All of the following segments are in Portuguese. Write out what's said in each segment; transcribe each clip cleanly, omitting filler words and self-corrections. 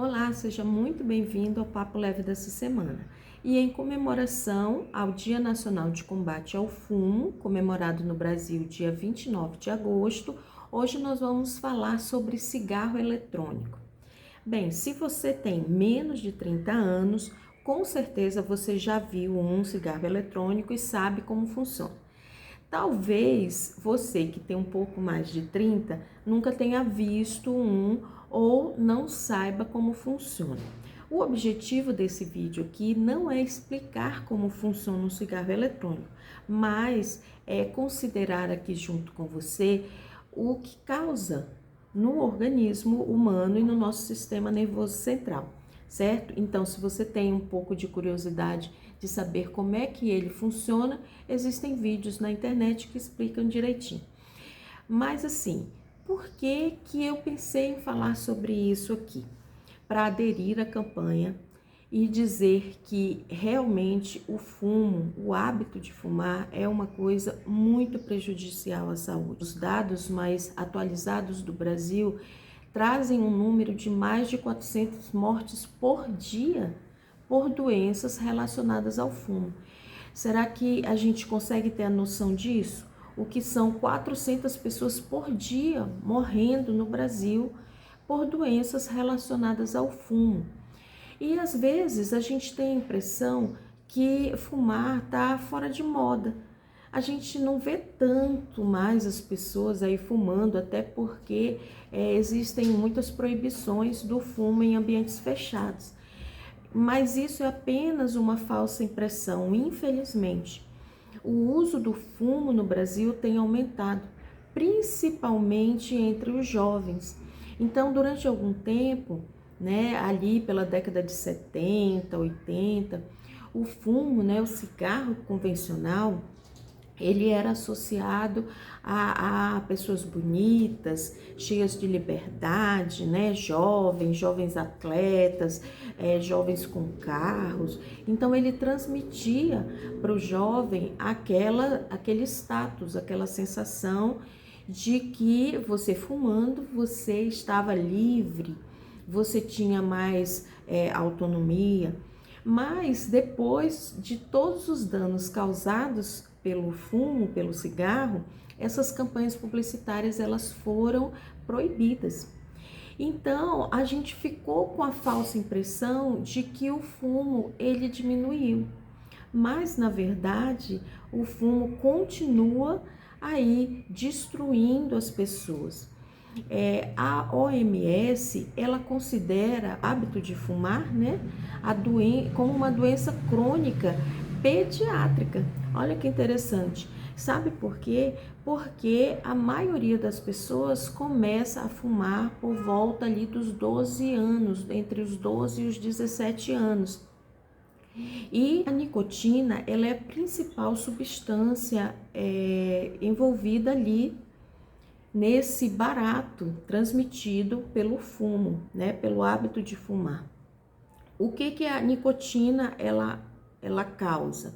Olá, seja muito bem-vindo ao Papo Leve dessa semana. E em comemoração ao Dia Nacional de Combate ao Fumo, comemorado no Brasil dia 29 de agosto, hoje nós vamos falar sobre cigarro eletrônico. Bem, se você tem menos de 30 anos, com certeza você já viu um cigarro eletrônico e sabe como funciona. Talvez você que tem um pouco mais de 30 nunca tenha visto um ou não saiba como funciona. O objetivo desse vídeo aqui não é explicar como funciona um cigarro eletrônico, mas é considerar aqui junto com você o que causa no organismo humano e no nosso sistema nervoso central, certo? Então, se você tem um pouco de curiosidade de saber como é que ele funciona, existem vídeos na internet que explicam direitinho. Mas assim, por que que eu pensei em falar sobre isso aqui? Para aderir à campanha e dizer que realmente o fumo, o hábito de fumar é uma coisa muito prejudicial à saúde. Os dados mais atualizados do Brasil trazem um número de mais de 400 mortes por dia por doenças relacionadas ao fumo. Será que a gente consegue ter a noção disso? O que são 400 pessoas por dia morrendo no Brasil por doenças relacionadas ao fumo. E às vezes a gente tem a impressão que fumar está fora de moda. A gente não vê tanto mais as pessoas aí fumando, até porque existem muitas proibições do fumo em ambientes fechados. Mas isso é apenas uma falsa impressão, infelizmente. O uso do fumo no Brasil tem aumentado, principalmente entre os jovens. Então, durante algum tempo, ali pela década de 70, 80, o fumo, o cigarro convencional, ele era associado a pessoas bonitas, cheias de liberdade, jovens atletas, jovens com carros. Então ele transmitia para o jovem aquele status, aquela sensação de que você fumando, você estava livre, você tinha mais autonomia. Mas depois de todos os danos causados pelo fumo, pelo cigarro, essas campanhas publicitárias elas foram proibidas. Então, a gente ficou com a falsa impressão de que o fumo ele diminuiu. Mas na verdade, o fumo continua aí destruindo as pessoas. A OMS, ela considera o hábito de fumar, como uma doença crônica pediátrica. Olha que interessante. Sabe por quê? Porque a maioria das pessoas começa a fumar por volta ali dos 12 anos, entre os 12 e os 17 anos. E a nicotina, ela é a principal substância envolvida ali nesse barato transmitido pelo fumo, pelo hábito de fumar. O que a nicotina ela causa?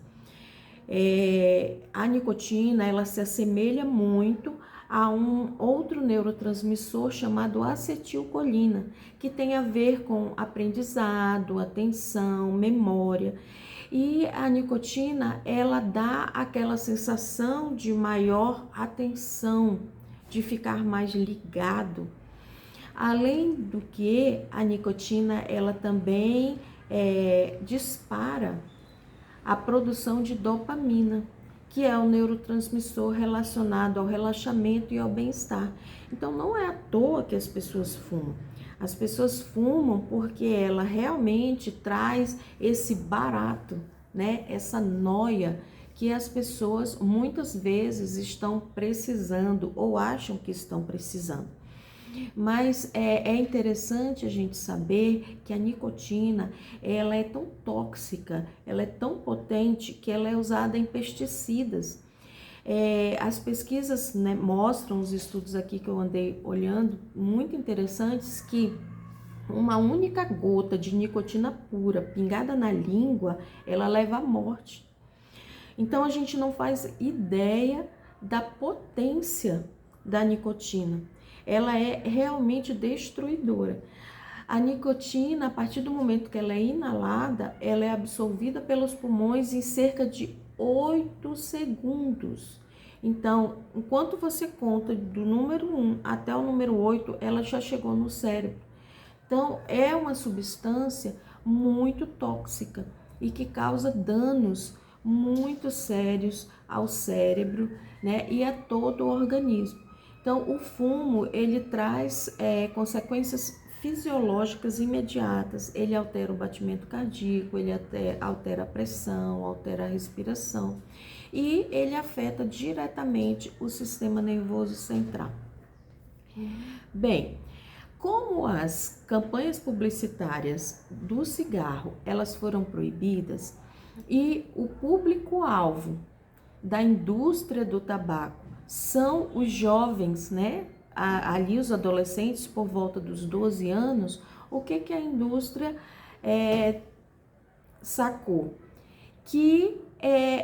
A nicotina ela se assemelha muito a um outro neurotransmissor chamado acetilcolina, que tem a ver com aprendizado, atenção, memória. E a nicotina ela dá aquela sensação de maior atenção, de ficar mais ligado. Além do que, a nicotina ela também dispara a produção de dopamina, que é o neurotransmissor relacionado ao relaxamento e ao bem-estar. Então não é à toa que as pessoas fumam. As pessoas fumam porque ela realmente traz esse barato, essa noia que as pessoas muitas vezes estão precisando ou acham que estão precisando. Mas é interessante a gente saber que a nicotina, ela é tão tóxica, ela é tão potente que ela é usada em pesticidas. As pesquisas mostram, os estudos aqui que eu andei olhando, muito interessantes, que uma única gota de nicotina pura pingada na língua, ela leva à morte. Então a gente não faz ideia da potência da nicotina. Ela é realmente destruidora. A nicotina, a partir do momento que ela é inalada, ela é absorvida pelos pulmões em cerca de 8 segundos. Então, enquanto você conta do número 1 até o número 8, ela já chegou no cérebro. Então, é uma substância muito tóxica e que causa danos muito sérios ao cérebro, né, e a todo o organismo. Então, o fumo, ele traz consequências fisiológicas imediatas. Ele altera o batimento cardíaco, ele altera a pressão, altera a respiração e ele afeta diretamente o sistema nervoso central. Bem, como as campanhas publicitárias do cigarro, elas foram proibidas e o público-alvo da indústria do tabaco são os jovens, né? Ali os adolescentes por volta dos 12 anos, o que a indústria sacou? Que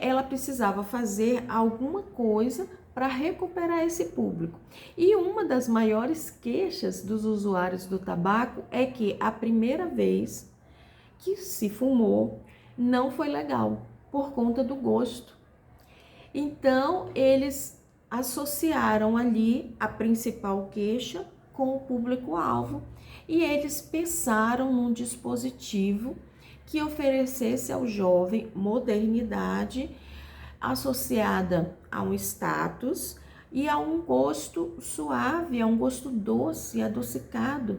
ela precisava fazer alguma coisa para recuperar esse público. E uma das maiores queixas dos usuários do tabaco é que a primeira vez que se fumou não foi legal, por conta do gosto. Então, eles associaram ali a principal queixa com o público-alvo e eles pensaram num dispositivo que oferecesse ao jovem modernidade associada a um status e a um gosto suave, a um gosto doce, adocicado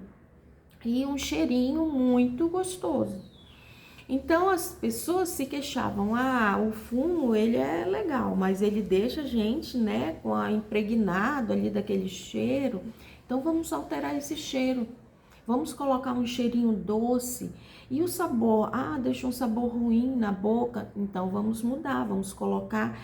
e um cheirinho muito gostoso. Então as pessoas se queixavam, o fumo ele é legal, mas ele deixa a gente, né, impregnado ali daquele cheiro. Então vamos alterar esse cheiro, vamos colocar um cheirinho doce. E o sabor, deixa um sabor ruim na boca, então vamos mudar, vamos colocar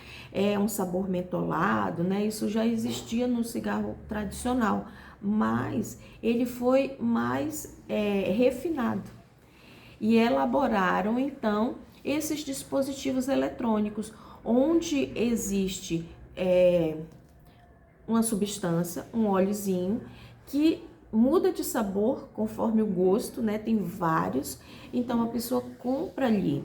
um sabor mentolado, né? Isso já existia no cigarro tradicional, mas ele foi mais refinado. E elaboraram, então, esses dispositivos eletrônicos, onde existe uma substância, um óleozinho, que muda de sabor conforme o gosto, né? Tem vários, então a pessoa compra ali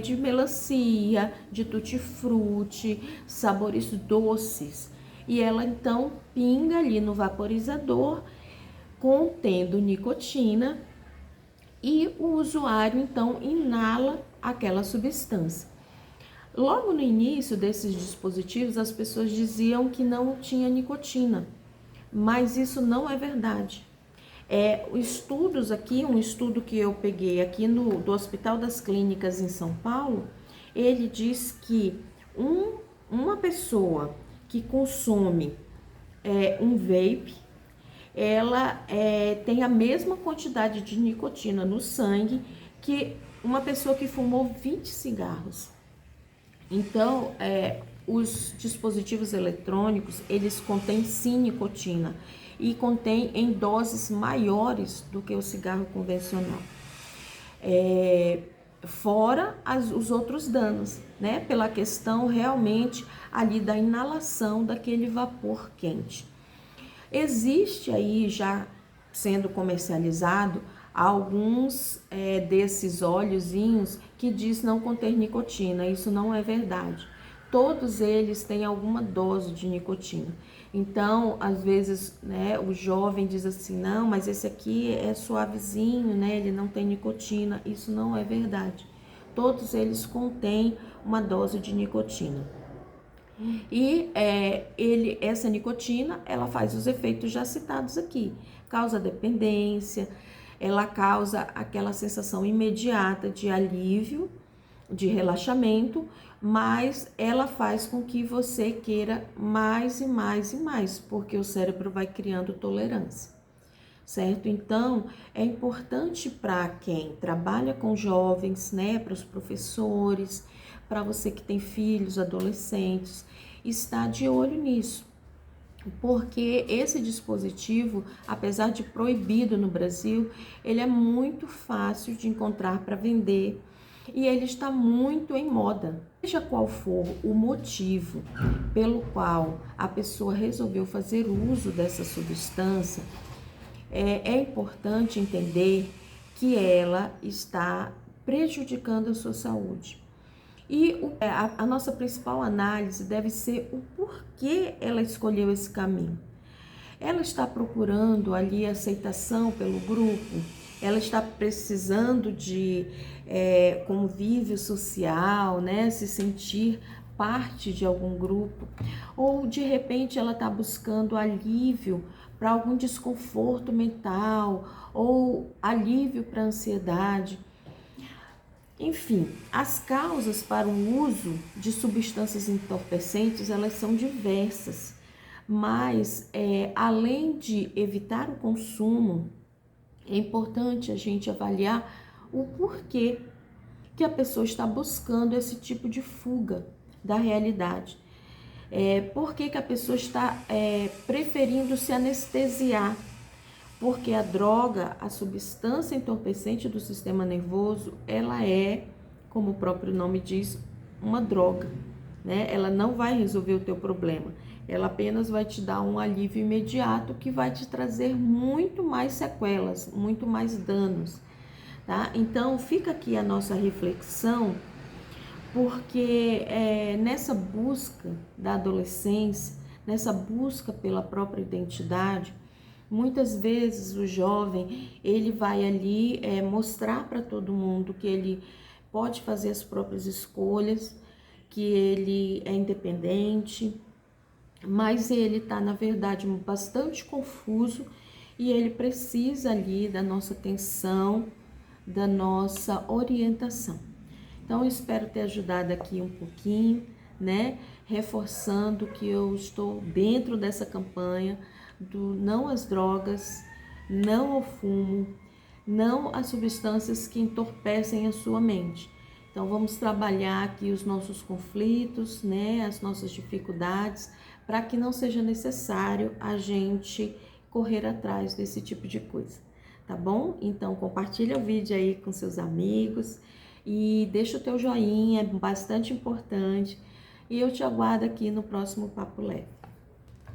de melancia, de tutti-frutti, sabores doces, e ela então pinga ali no vaporizador, contendo nicotina, e o usuário então inala aquela substância. Logo no início desses dispositivos, as pessoas diziam que não tinha nicotina, mas isso não é verdade. Estudos aqui, um estudo que eu peguei aqui do Hospital das Clínicas em São Paulo, ele diz que uma pessoa que consome um vape, ela tem a mesma quantidade de nicotina no sangue que uma pessoa que fumou 20 cigarros. Então, os dispositivos eletrônicos, eles contêm sim nicotina e contêm em doses maiores do que o cigarro convencional. Fora os outros danos, né? Pela questão realmente ali da inalação daquele vapor quente. Existe aí já sendo comercializado alguns desses óleozinhos que diz não conter nicotina. Isso não é verdade. Todos eles têm alguma dose de nicotina. Então, às vezes, né, o jovem diz assim, não, mas esse aqui é suavezinho, né, ele não tem nicotina. Isso não é verdade. Todos eles contêm uma dose de nicotina. E essa nicotina, ela faz os efeitos já citados aqui. Causa dependência, ela causa aquela sensação imediata de alívio, de relaxamento, mas ela faz com que você queira mais e mais e mais, porque o cérebro vai criando tolerância, certo? Então, é importante para quem trabalha com jovens, né, para os professores, para você que tem filhos, adolescentes, estar de olho nisso. Porque esse dispositivo, apesar de proibido no Brasil, ele é muito fácil de encontrar para vender e ele está muito em moda. Seja qual for o motivo pelo qual a pessoa resolveu fazer uso dessa substância, é importante entender que ela está prejudicando a sua saúde. E a nossa principal análise deve ser o porquê ela escolheu esse caminho. Ela está procurando ali aceitação pelo grupo, ela está precisando de convívio social, né? Se sentir parte de algum grupo, ou de repente ela está buscando alívio para algum desconforto mental ou alívio para a ansiedade. Enfim, as causas para o uso de substâncias entorpecentes, elas são diversas, mas além de evitar o consumo, é importante a gente avaliar o porquê que a pessoa está buscando esse tipo de fuga da realidade. Por que a pessoa está preferindo se anestesiar? Porque a droga, a substância entorpecente do sistema nervoso, ela é, como o próprio nome diz, uma droga, né? Ela não vai resolver o teu problema, ela apenas vai te dar um alívio imediato que vai te trazer muito mais sequelas, muito mais danos, tá? Então, fica aqui a nossa reflexão, porque nessa busca da adolescência, nessa busca pela própria identidade, muitas vezes o jovem, ele vai ali mostrar para todo mundo que ele pode fazer as próprias escolhas, que ele é independente, mas ele está, na verdade, bastante confuso e ele precisa ali da nossa atenção, da nossa orientação. Então, eu espero ter ajudado aqui um pouquinho, né? Reforçando que eu estou dentro dessa campanha do não às drogas, não ao fumo, não às substâncias que entorpecem a sua mente. Então, vamos trabalhar aqui os nossos conflitos, né? As nossas dificuldades, para que não seja necessário a gente correr atrás desse tipo de coisa, tá bom? Então, compartilha o vídeo aí com seus amigos e deixa o teu joinha, é bastante importante. E eu te aguardo aqui no próximo Papo Leve.